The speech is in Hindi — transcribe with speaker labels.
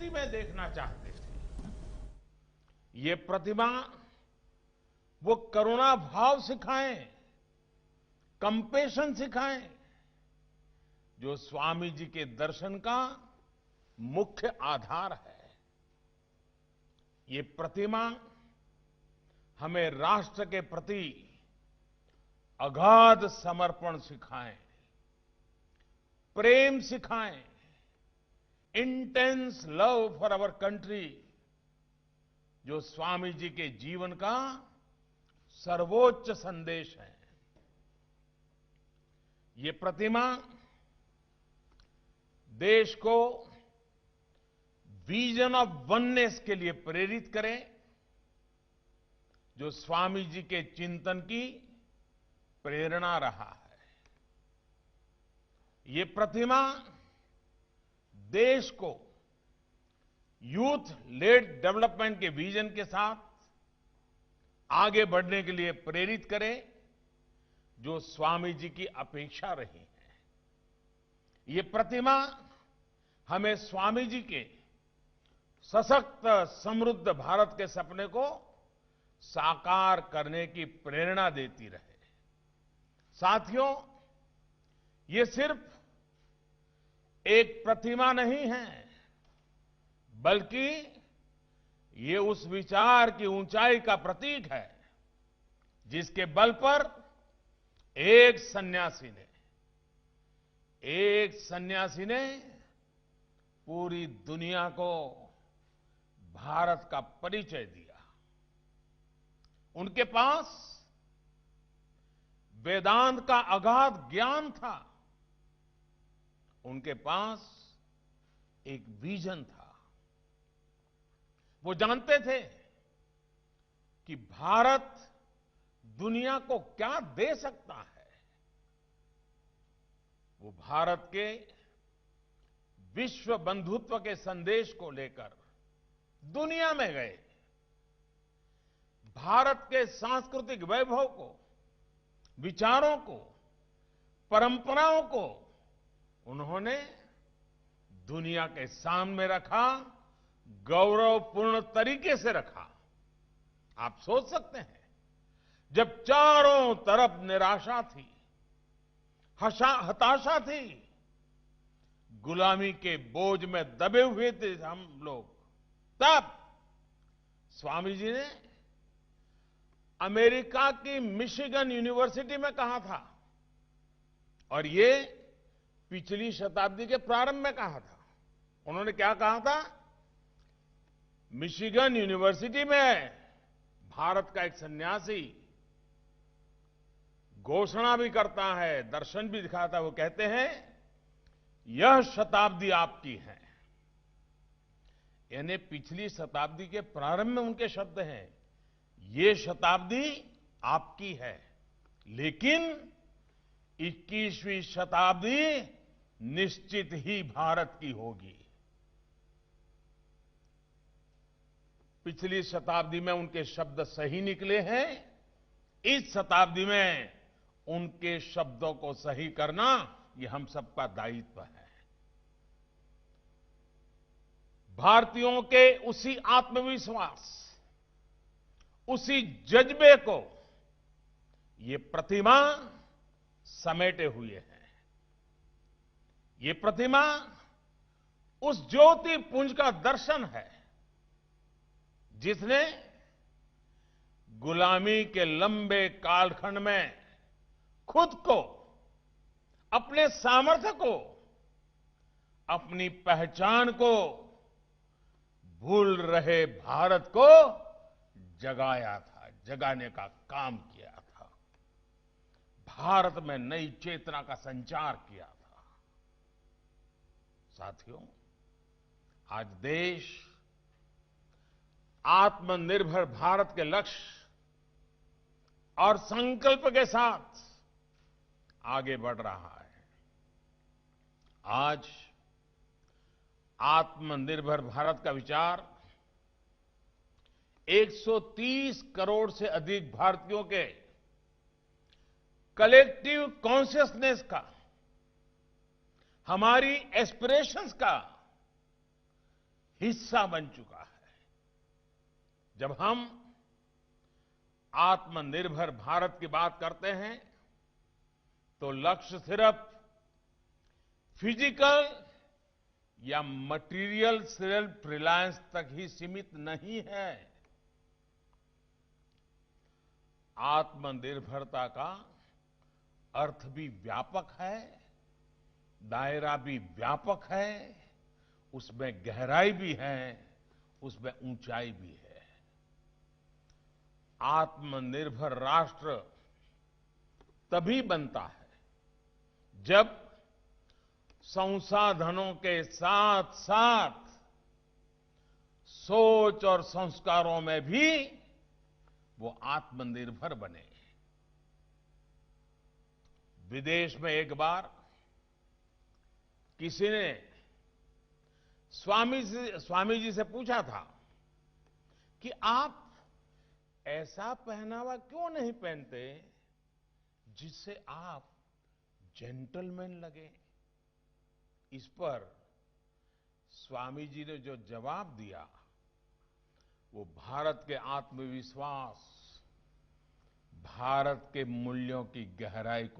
Speaker 1: ह्यूमैनिटी में देखना चाहते थे। ये प्रतिमा वो करुणा भाव सिखाएं, कंपैशन सिखाएं, जो स्वामी जी के दर्शन का मुख्य आधार है। ये प्रतिमा हमें राष्ट्र के प्रति अगाध समर्पण सिखाएं, प्रेम सिखाएं, intense love for our country, जो स्वामी जी के जीवन का सर्वोच्च संदेश है। ये प्रतिमा देश को विजन ऑफ वननेस के लिए प्रेरित करे, जो स्वामी जी के चिंतन की प्रेरणा रहा है। ये प्रतिमा देश को यूथ लेड डेवलपमेंट के विजन के साथ आगे बढ़ने के लिए प्रेरित करे, जो स्वामी जी की अपेक्षा रही है। ये प्रतिमा हमें स्वामी जी के सशक्त समृद्ध भारत के सपने को साकार करने की प्रेरणा देती रहे। साथियों, ये सिर्फ एक प्रतिमा नहीं है, बल्कि ये उस विचार की ऊंचाई का प्रतीक है जिसके बल पर एक सन्यासी ने पूरी दुनिया को भारत का परिचय दिया। उनके पास वेदांत का अगाध ज्ञान था, उनके पास एक विजन था। वो जानते थे कि भारत दुनिया को क्या दे सकता है। वो भारत के विश्व बंधुत्व के संदेश को लेकर दुनिया में गए। भारत के सांस्कृतिक वैभव को, विचारों को, परंपराओं को उन्होंने दुनिया के सामने रखा, गौरवपूर्ण तरीके से रखा। आप सोच सकते हैं, जब चारों तरफ निराशा थी, हताशा थी, गुलामी के बोझ में दबे हुए थे हम लोग, तब स्वामी जी ने अमेरिका की मिशिगन यूनिवर्सिटी में कहा था, और ये पिछली शताब्दी के प्रारंभ में कहा था। उन्होंने क्या कहा था? मिशिगन यूनिवर्सिटी में भारत का एक सन्यासी घोषणा भी करता है, दर्शन भी दिखाता है। वो कहते हैं, यह शताब्दी आपकी है। यानी पिछली शताब्दी के प्रारंभ में उनके शब्द हैं, ये शताब्दी आपकी है, लेकिन 21वीं शताब्दी निश्चित ही भारत की होगी। पिछली शताब्दी में उनके शब्द सही निकले हैं, इस शताब्दी में उनके शब्दों को सही करना ये हम सबका दायित्व है। भारतीयों के उसी आत्मविश्वास, उसी जज्बे को ये प्रतिमा समेटे हुए है। ये प्रतिमा उस ज्योति पुंज का दर्शन है जिसने गुलामी के लंबे कालखंड में खुद को, अपने सामर्थ्य को, अपनी पहचान को भूल रहे भारत को जगाया था, जगाने का काम किया था, भारत में नई चेतना का संचार किया था। साथियों, आज देश आत्मनिर्भर भारत के लक्ष्य और संकल्प के साथ आगे बढ़ रहा है। आज आत्मनिर्भर भारत का विचार 130 करोड़ से अधिक भारतीयों के कलेक्टिव कॉन्शियसनेस का, हमारी एस्पिरेशंस का हिस्सा बन चुका है। जब हम आत्मनिर्भर भारत की बात करते हैं तो लक्ष्य सिर्फ फिजिकल या मटेरियल सेल्फ रिलायंस तक ही सीमित नहीं है। आत्मनिर्भरता का अर्थ भी व्यापक है, दायरा भी व्यापक है, उसमें गहराई भी है, उसमें ऊंचाई भी है। आत्मनिर्भर राष्ट्र तभी बनता है जब संसाधनों के साथ साथ सोच और संस्कारों में भी वो आत्मनिर्भर बने। विदेश में एक बार किसी ने स्वामी जी से पूछा था कि आप ऐसा पहनावा क्यों नहीं पहनते जिससे आप जेंटलमैन लगे। इस पर स्वामी जी ने जो जवाब दिया वो भारत के आत्मविश्वास, भारत के मूल्यों की गहराई को